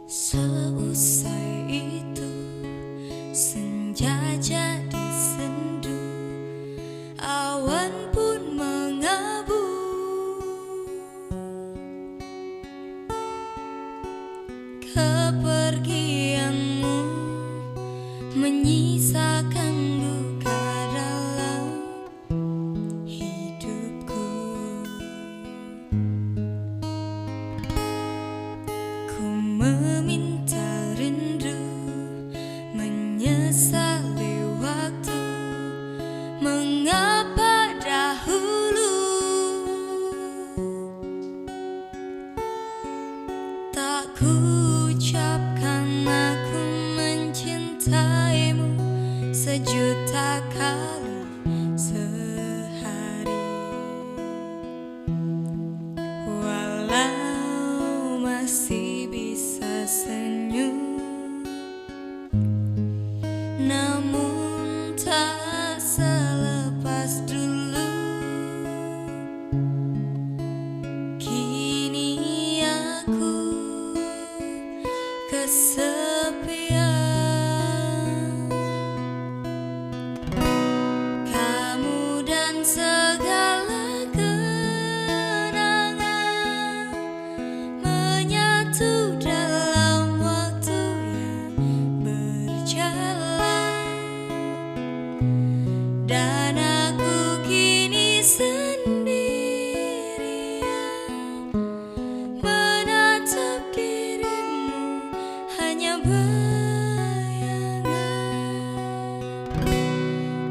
Seusai itu senja jadi sendu, awan pun mengabu. Kepergianmu menyisakan duka dalam hidupku. Ku meminta rindu, menyesali waktu, mengapa dahulu tak ku ucapkan aku mencintaimu sejuta kali sehari. Walau masih bisa senyum, namun tak selepas dulu. Kini aku kesepian. Kamu dan segala kenangan menyatu dalam waktu yang berjalan, dan aku kini sendirian menatap dirimu, hanya bayangan.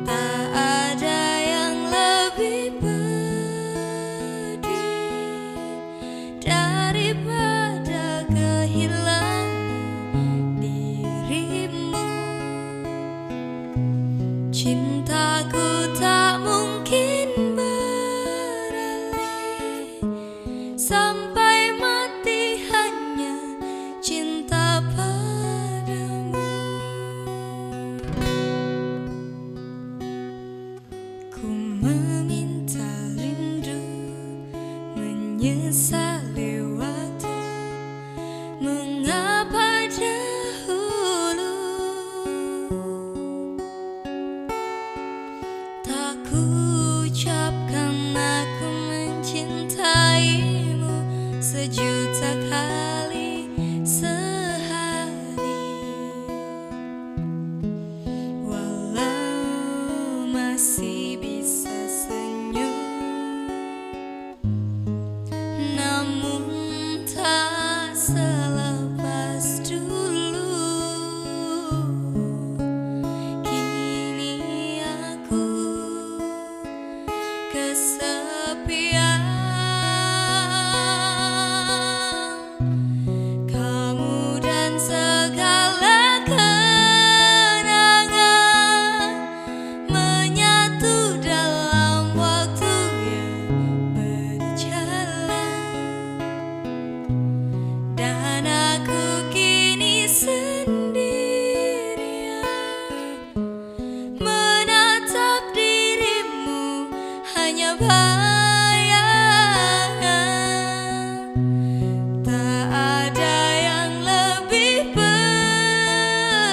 Tak ada yang lebih pedih daripada kehilangan dirimu. Cintaku tak mungkin beralih, sampai mati hanya cinta padamu. Ku meminta rindu, menyesali waktu, mengapa dahulu tak ku ucapkan aku mencintaimu sejuta kali sehari. Walau masih bisa senyum, namun tak selepas dulu. Kini aku kesepian. Kamu dan segala kenangan menyatu dalam waktu yang berjalan, dan aku kini sendirian menatap dirimu, hanya bayangan. Tak ada yang lebih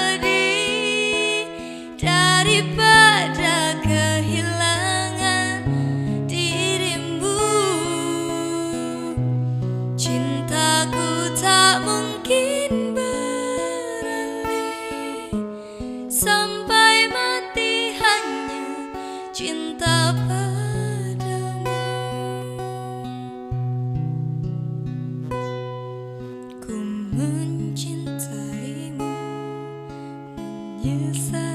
pedih daripada kehilangan dirimu. Cintaku tak mungkin beralih, sampai mati hanya cinta padamu. Ku mencintaimu, menyesal.